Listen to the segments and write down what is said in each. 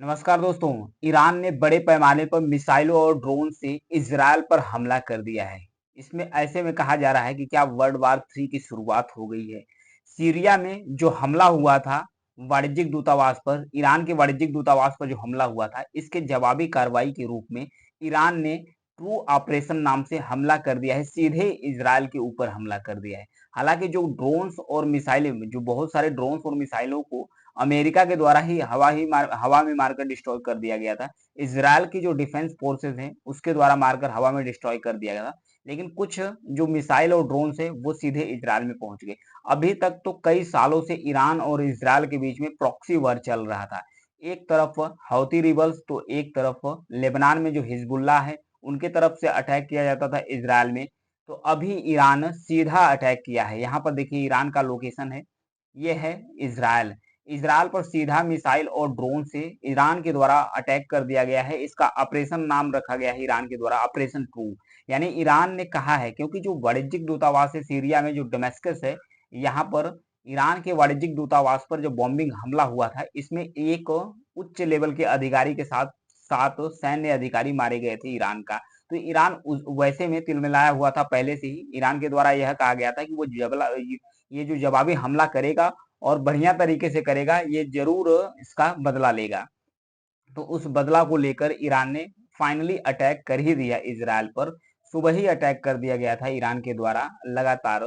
नमस्कार दोस्तों। ईरान ने बड़े पैमाने पर मिसाइलों और ड्रोन से इजरायल पर हमला कर दिया है। इसमें ऐसे में कहा जा रहा है कि क्या वर्ल्ड वार 3 की शुरुआत हो गई है। सीरिया में जो हमला हुआ था वाणिज्यिक दूतावास पर, ईरान के वाणिज्यिक दूतावास पर जो हमला हुआ था, इसके जवाबी कार्रवाई के रूप में ईरान ने ट्रू ऑपरेशन नाम से हमला कर दिया है, सीधे इजरायल के ऊपर हमला कर दिया है। हालांकि जो ड्रोन्स और मिसाइलें, जो बहुत सारे ड्रोन्स और मिसाइलों को अमेरिका के द्वारा ही हवा में मारकर डिस्ट्रॉय कर दिया गया था। इजराइल की जो डिफेंस फोर्सेस हैं उसके द्वारा मारकर हवा में डिस्ट्रॉय कर दिया गया था। लेकिन कुछ जो मिसाइल और ड्रोन है वो सीधे इजराइल में पहुंच गए। अभी तक तो कई सालों से ईरान और इजराइल के बीच में प्रॉक्सी वॉर चल रहा था। एक तरफ हौती रिबल्स तो एक तरफ लेबनान में जो हिजबुल्लाह है उनके तरफ से अटैक किया जाता था इजराइल में। तो अभी ईरान सीधा अटैक किया है। यहाँ पर देखिए ईरान का लोकेशन है, ये है इजराइल। इजराइल पर सीधा मिसाइल और ड्रोन से ईरान के द्वारा अटैक कर दिया गया है। इसका ऑपरेशन नाम रखा गया है ईरान के द्वारा ऑपरेशन ट्रू। यानी ईरान ने कहा है, क्योंकि जो वाणिज्यिक दूतावास है सीरिया में, जो डमेस्कस है, यहाँ पर ईरान के वाणिज्यिक दूतावास पर जो बॉम्बिंग हमला हुआ था, इसमें एक उच्च लेवल के अधिकारी के साथ सात सैन्य अधिकारी मारे गए थे ईरान का। तो ईरान वैसे में तिलमिलाया हुआ था पहले से ही। ईरान के द्वारा यह कहा गया था कि वो ये जो जवाबी हमला करेगा और बढ़िया तरीके से करेगा, ये जरूर इसका बदला लेगा। तो उस बदला को लेकर ईरान ने फाइनली अटैक कर ही दिया इजराइल पर। सुबह ही अटैक कर दिया गया था ईरान के द्वारा। लगातार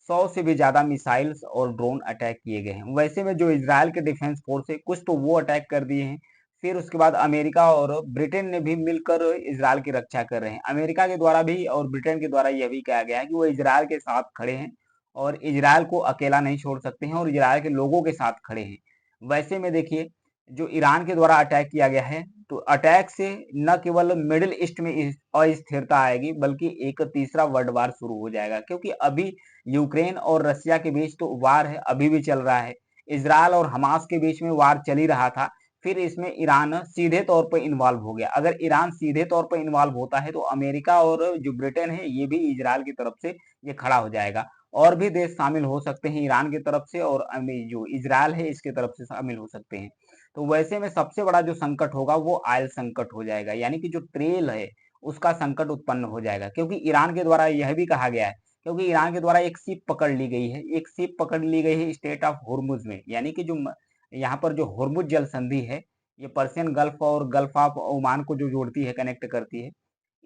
100 से भी ज्यादा मिसाइल्स और ड्रोन अटैक किए गए हैं। वैसे में जो इजराइल के डिफेंस फोर्स है कुछ तो वो अटैक कर दिए हैं। फिर उसके बाद अमेरिका और ब्रिटेन ने भी मिलकर इजराइल की रक्षा कर रहे हैं। अमेरिका के द्वारा भी और ब्रिटेन के द्वारा यह भी कहा गया है कि वो इजराइल के साथ खड़े हैं और इजराइल को अकेला नहीं छोड़ सकते हैं और इजराइल के लोगों के साथ खड़े हैं। वैसे में देखिए, जो ईरान के द्वारा अटैक किया गया है, तो अटैक से न केवल मिडिल ईस्ट में अस्थिरता आएगी, बल्कि एक तीसरा वर्ल्ड वार शुरू हो जाएगा। क्योंकि अभी यूक्रेन और रशिया के बीच तो वार है, अभी भी चल रहा है। इजराइल और हमास के बीच में वार चल ही रहा था। फिर इसमें ईरान सीधे तौर पर इन्वॉल्व हो गया। अगर ईरान सीधे तौर पर इन्वॉल्व होता है तो अमेरिका और जो ब्रिटेन है ये भी इजराइल की तरफ से ये खड़ा हो जाएगा। और भी देश शामिल हो सकते हैं ईरान की तरफ से, और जो इजराइल है इसके तरफ से शामिल हो सकते हैं। तो वैसे में सबसे बड़ा जो संकट होगा वो आयल संकट हो जाएगा, यानी कि जो ट्रेल है उसका संकट उत्पन्न हो जाएगा। क्योंकि ईरान के द्वारा यह भी कहा गया है, क्योंकि ईरान के द्वारा एक शिप पकड़ ली गई है, एक शिप पकड़ ली गई है स्टेट ऑफ हुर्मुज में। यानी कि जो यहाँ पर जो हुर्मुज जल संधि है, ये पर्शियन गल्फ और गल्फ ऑफ ओमान को जो जोड़ती है, कनेक्ट करती है,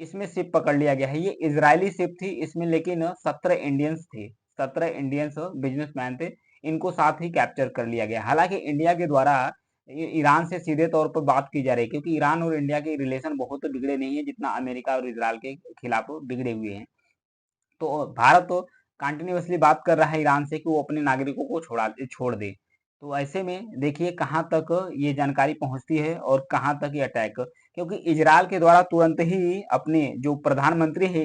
इसमें शिप पकड़ लिया गया है। ये इजरायली शिप थी इसमें, लेकिन 17 इंडियंस थे, 17 इंडियंस बिजनेसमैन थे। इनको साथ ही कैप्चर कर लिया गया। हालांकि इंडिया के द्वारा ईरान से सीधे तौर पर बात की जा रही है, क्योंकि ईरान और इंडिया के रिलेशन बहुत बिगड़े नहीं है जितना अमेरिका और इजराइल के खिलाफ बिगड़े हुए हैं। तो भारत तो कंटिन्यूअसली बात कर रहा है ईरान से कि वो अपने नागरिकों को छोड़ दे। तो ऐसे में देखिए कहाँ तक ये जानकारी पहुंचती है और कहाँ तक ये अटैक, क्योंकि इजराइल के द्वारा तुरंत ही अपने जो प्रधानमंत्री है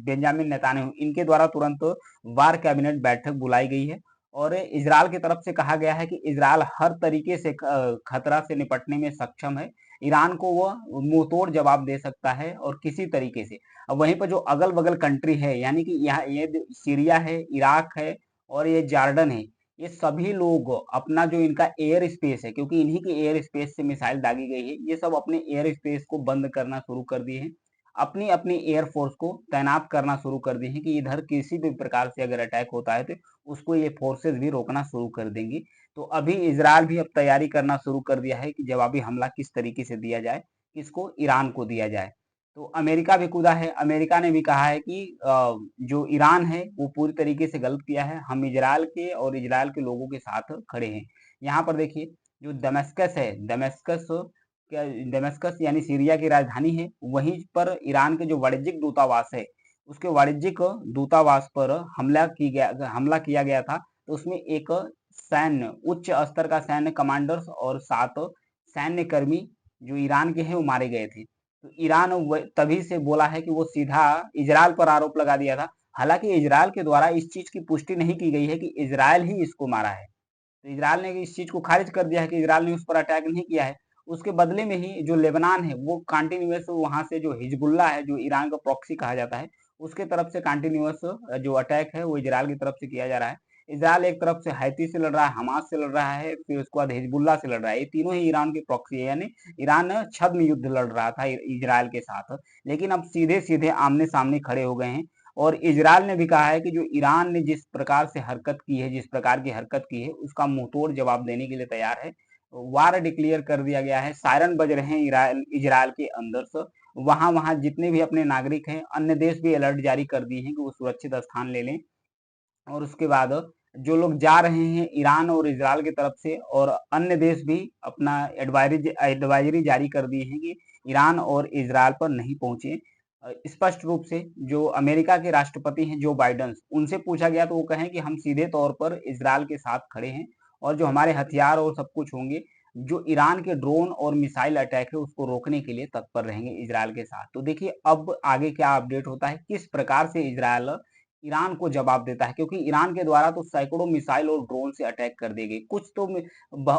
बेंजामिन नेतान्याहू, इनके द्वारा तुरंत वार कैबिनेट बैठक बुलाई गई है। और इजराइल की तरफ से कहा गया है कि इजराइल हर तरीके से खतरा से निपटने में सक्षम है। ईरान को वो मुंहतोड़ जवाब दे सकता है और किसी तरीके से। अब वहीं पर जो अगल बगल कंट्री है, यानी कि यहाँ ये सीरिया है, इराक है और ये जॉर्डन है, ये सभी लोग अपना जो इनका एयर स्पेस है, क्योंकि इन्हीं के एयर स्पेस से मिसाइल दागी गई है, ये सब अपने एयर स्पेस को बंद करना शुरू कर दिए हैं। अपनी अपनी एयरफोर्स को तैनात करना शुरू कर दिए हैं कि इधर किसी भी प्रकार से अगर अटैक होता है तो उसको ये फोर्सेस भी रोकना शुरू कर देंगी। तो अभी इजराइल भी अब तैयारी करना शुरू कर दिया है कि जवाबी हमला किस तरीके से दिया जाए, किसको, ईरान को दिया जाए। तो अमेरिका भी कूदा है। अमेरिका ने भी कहा है कि जो ईरान है वो पूरी तरीके से गलत किया है, हम इजराइल के और इजराइल के लोगों के साथ खड़े हैं। यहाँ पर देखिए जो दमेस्कस है, दमेस्कस यानी सीरिया की राजधानी है, वहीं पर ईरान के जो वाणिज्यिक दूतावास है, उसके वाणिज्यिक दूतावास पर हमला किया गया था। तो उसमें एक सैन्य, उच्च स्तर का सैन्य कमांडर्स और 7 सैन्य कर्मी जो ईरान के हैं वो मारे गए थे। तो ईरान तभी से बोला है कि वो सीधा इजराइल पर आरोप लगा दिया था। हालांकि इजराइल के द्वारा इस चीज की पुष्टि नहीं की गई है कि इजराइल ही इसको मारा है। तो इजराइल ने इस चीज को खारिज कर दिया है कि इजराइल ने उस पर अटैक नहीं किया है। उसके बदले में ही जो लेबनान है वो कंटिन्यूअस वहां से जो हिजबुल्ला है, जो ईरान का प्रॉक्सी कहा जाता है, उसके तरफ से कंटिन्यूअस जो अटैक है वो इजराइल की तरफ से किया जा रहा है। इज़राइल एक तरफ से हैती से लड़ रहा है, हमास से लड़ रहा है, फिर उसके बाद हिजबुल्लाह से लड़ रहा है। ये तीनों ही ईरान के प्रॉक्सी है, यानी ईरान छद्म युद्ध लड़ रहा था इज़राइल के साथ। लेकिन अब सीधे-सीधे आमने-सामने खड़े हो गए हैं और इज़राइल ने भी कहा है कि जो ईरान ने जिस प्रकार से हरकत की है, जिस प्रकार की हरकत की है, उसका मुँहतोड़ जवाब देने के लिए तैयार है। वार डिक्लेयर कर दिया गया है, सायरन बज रहे हैं इज़राइल के अंदर से। वहाँ जितने भी अपने नागरिक हैं, अन्य देश भी अलर्ट जारी कर दिए हैं कि वो सुरक्षित स्थान ले लें। और उसके बाद जो लोग जा रहे हैं ईरान और इज़राइल की तरफ से, और अन्य देश भी अपना एडवाइजरी जारी कर दिए हैं कि ईरान और इज़राइल पर नहीं पहुंचे। स्पष्ट रूप से जो अमेरिका के राष्ट्रपति हैं जो बाइडेन, उनसे पूछा गया तो वो कहें कि हम सीधे तौर पर इज़राइल के साथ खड़े हैं और जो हमारे हथियार और सब कुछ होंगे, जो ईरान के ड्रोन और मिसाइल अटैक है उसको रोकने के लिए तत्पर रहेंगे इज़राइल के साथ। तो देखिए अब आगे क्या अपडेट होता है, किस प्रकार से इज़राइल ईरान को जवाब देता है, क्योंकि ईरान के द्वारा तो सैकड़ों मिसाइल और ड्रोन से अटैक कर दी गई। कुछ तो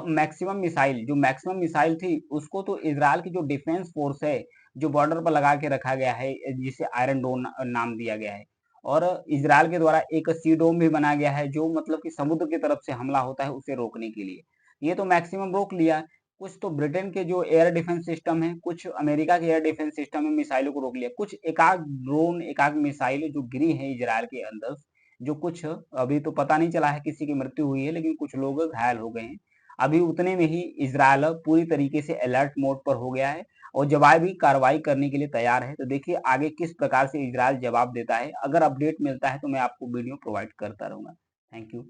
मैक्सिमम मिसाइल, जो मैक्सिमम मिसाइल थी उसको तो इजराइल की जो डिफेंस फोर्स है, जो बॉर्डर पर लगा के रखा गया है, जिसे आयरन डोम नाम दिया गया है। और इजराइल के द्वारा एक सी डोम भी बनाया गया है, जो मतलब कि समुद्र की तरफ से हमला होता है उसे रोकने के लिए। ये तो मैक्सिमम रोक लिया। कुछ तो ब्रिटेन के जो एयर डिफेंस सिस्टम है, कुछ अमेरिका के एयर डिफेंस सिस्टम में मिसाइलों को रोक लिया। कुछ एकाध ड्रोन, एकाध मिसाइल जो गिरी है इजराइल के अंदर, जो कुछ अभी तो पता नहीं चला है किसी की मृत्यु हुई है, लेकिन कुछ लोग घायल हो गए हैं। अभी उतने में ही इजराइल पूरी तरीके से अलर्ट मोड पर हो गया है और जवाबी कार्रवाई करने के लिए तैयार है। तो देखिए आगे किस प्रकार से इजराइल जवाब देता है। अगर अपडेट मिलता है तो मैं आपको वीडियो प्रोवाइड करता रहूंगा। Thank you.